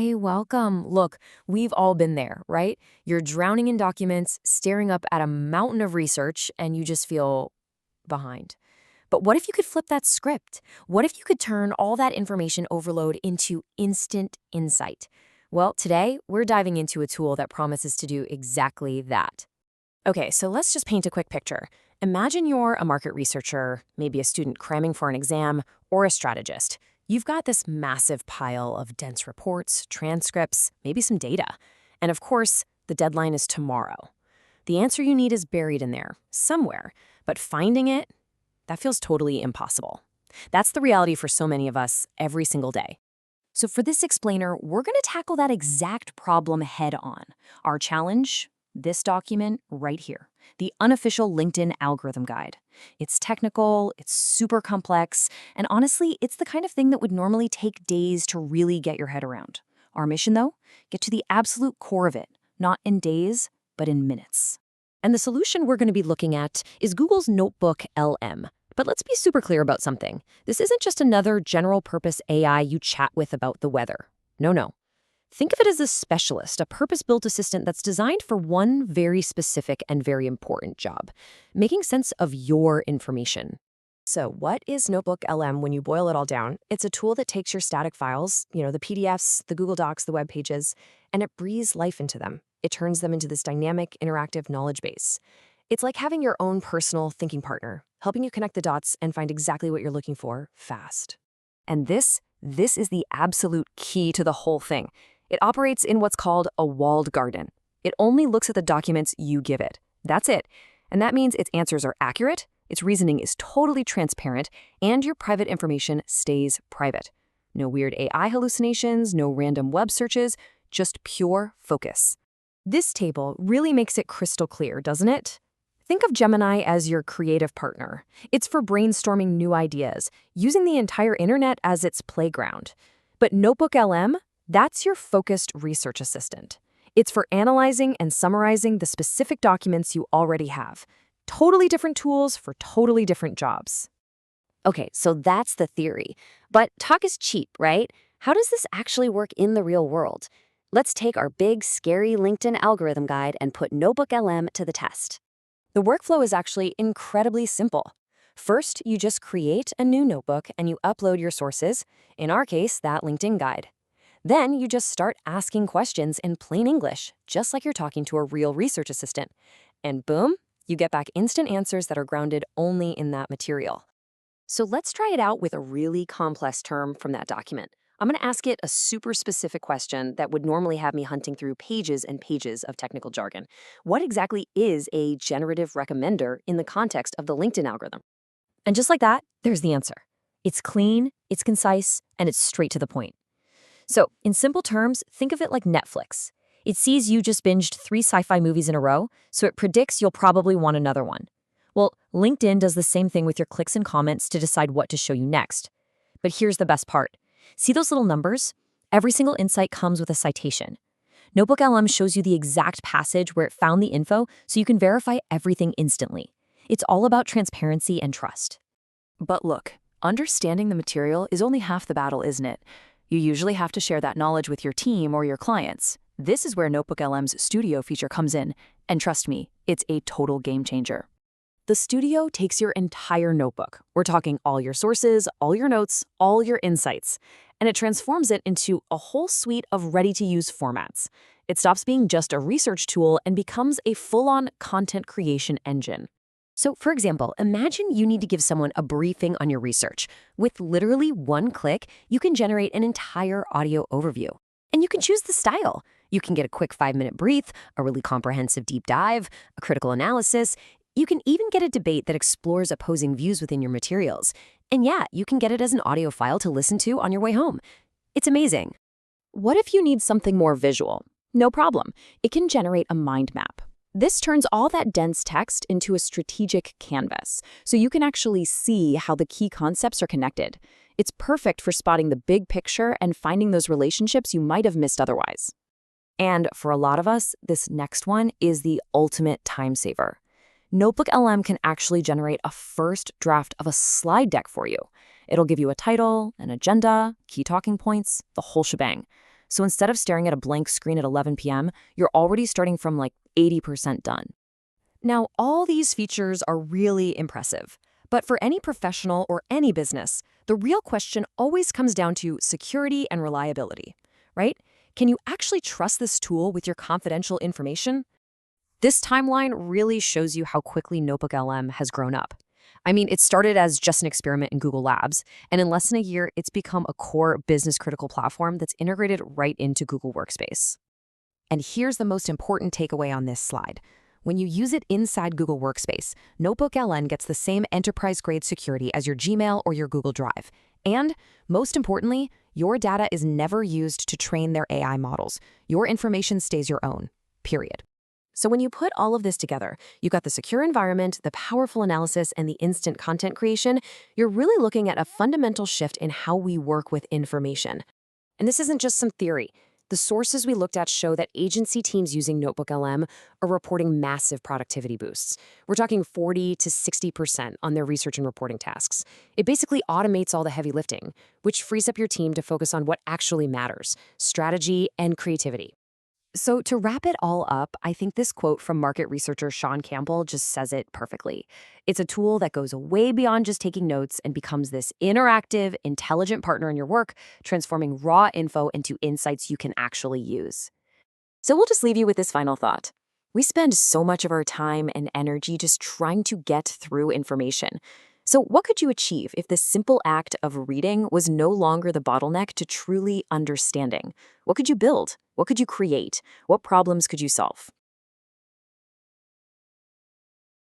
Hey, welcome. Look, we've all been there, right? You're drowning in documents, staring up at a mountain of research, and you just feel behind. But what if you could flip that script? What if you could turn all that information overload into instant insight? Well, today, we're diving into a tool that promises to do exactly that. Okay, so let's just paint a quick picture. Imagine you're a market researcher, maybe a student cramming for an exam, or a strategist. You've got this massive pile of dense reports, transcripts, maybe some data. And of course, the deadline is tomorrow. The answer you need is buried in there, somewhere, but finding it, that feels totally impossible. That's the reality for so many of us every single day. So for this explainer, we're going to tackle that exact problem head on. Our challenge? This document right here, the unofficial LinkedIn algorithm guide. It's technical, it's super complex, and honestly, it's the kind of thing that would normally take days to really get your head around. Our mission, though? Get to the absolute core of it, not in days, but in minutes. And the solution we're going to be looking at is Google's NotebookLM. But let's be super clear about something. This isn't just another general-purpose AI you chat with about the weather. No. Think of it as a specialist, a purpose-built assistant that's designed for one very specific and very important job, making sense of your information. So what is NotebookLM when you boil it all down? It's a tool that takes your static files, the PDFs, the Google Docs, the web pages, and it breathes life into them. It turns them into this dynamic, interactive knowledge base. It's like having your own personal thinking partner, helping you connect the dots and find exactly what you're looking for fast. And this is the absolute key to the whole thing. It operates in what's called a walled garden. It only looks at the documents you give it. That's it. And that means its answers are accurate, its reasoning is totally transparent, and your private information stays private. No weird AI hallucinations, no random web searches, just pure focus. This table really makes it crystal clear, doesn't it? Think of Gemini as your creative partner. It's for brainstorming new ideas, using the entire internet as its playground. But NotebookLM? That's your focused research assistant. It's for analyzing and summarizing the specific documents you already have. Totally different tools for totally different jobs. Okay, so that's the theory. But talk is cheap, right? How does this actually work in the real world? Let's take our big, scary LinkedIn algorithm guide and put NotebookLM to the test. The workflow is actually incredibly simple. First, you just create a new notebook and you upload your sources, in our case, that LinkedIn guide. Then you just start asking questions in plain English, just like you're talking to a real research assistant. And boom, you get back instant answers that are grounded only in that material. So let's try it out with a really complex term from that document. I'm going to ask it a super specific question that would normally have me hunting through pages and pages of technical jargon. What exactly is a generative recommender in the context of the LinkedIn algorithm? And just like that, there's the answer. It's clean, it's concise, and it's straight to the point. So, in simple terms, think of it like Netflix. It sees you just binged 3 sci-fi movies in a row, so it predicts you'll probably want another one. Well, LinkedIn does the same thing with your clicks and comments to decide what to show you next. But here's the best part. See those little numbers? Every single insight comes with a citation. NotebookLM shows you the exact passage where it found the info so you can verify everything instantly. It's all about transparency and trust. But look, understanding the material is only half the battle, isn't it? You usually have to share that knowledge with your team or your clients. This is where NotebookLM's Studio feature comes in, and trust me, it's a total game changer. The Studio takes your entire notebook. We're talking all your sources, all your notes, all your insights, and it transforms it into a whole suite of ready-to-use formats. It stops being just a research tool and becomes a full-on content creation engine. So, for example, imagine you need to give someone a briefing on your research. With literally one click, you can generate an entire audio overview. And you can choose the style. You can get a quick 5-minute brief, a really comprehensive deep dive, a critical analysis. You can even get a debate that explores opposing views within your materials. And yeah, you can get it as an audio file to listen to on your way home. It's amazing. What if you need something more visual? No problem. It can generate a mind map. This turns all that dense text into a strategic canvas, so you can actually see how the key concepts are connected. It's perfect for spotting the big picture and finding those relationships you might have missed otherwise. And for a lot of us, this next one is the ultimate time saver. NotebookLM can actually generate a first draft of a slide deck for you. It'll give you a title, an agenda, key talking points, the whole shebang. So instead of staring at a blank screen at 11 p.m., you're already starting from like 80% done. Now, all these features are really impressive. But for any professional or any business, the real question always comes down to security and reliability, right? Can you actually trust this tool with your confidential information? This timeline really shows you how quickly NotebookLM has grown up. I mean, it started as just an experiment in Google Labs, and in less than a year, it's become a core business-critical platform that's integrated right into Google Workspace. And here's the most important takeaway on this slide. When you use it inside Google Workspace, NotebookLM gets the same enterprise-grade security as your Gmail or your Google Drive. And, most importantly, your data is never used to train their AI models. Your information stays your own, period. So when you put all of this together, you've got the secure environment, the powerful analysis, and the instant content creation. You're really looking at a fundamental shift in how we work with information. And this isn't just some theory. The sources we looked at show that agency teams using NotebookLM are reporting massive productivity boosts. We're talking 40 to 60% on their research and reporting tasks. It basically automates all the heavy lifting, which frees up your team to focus on what actually matters: strategy and creativity. So to wrap it all up, I think this quote from market researcher Sean Campbell just says it perfectly. It's a tool that goes way beyond just taking notes and becomes this interactive, intelligent partner in your work, transforming raw info into insights you can actually use. So we'll just leave you with this final thought. We spend so much of our time and energy just trying to get through information. So what could you achieve if the simple act of reading was no longer the bottleneck to truly understanding? What could you build? What could you create? What problems could you solve?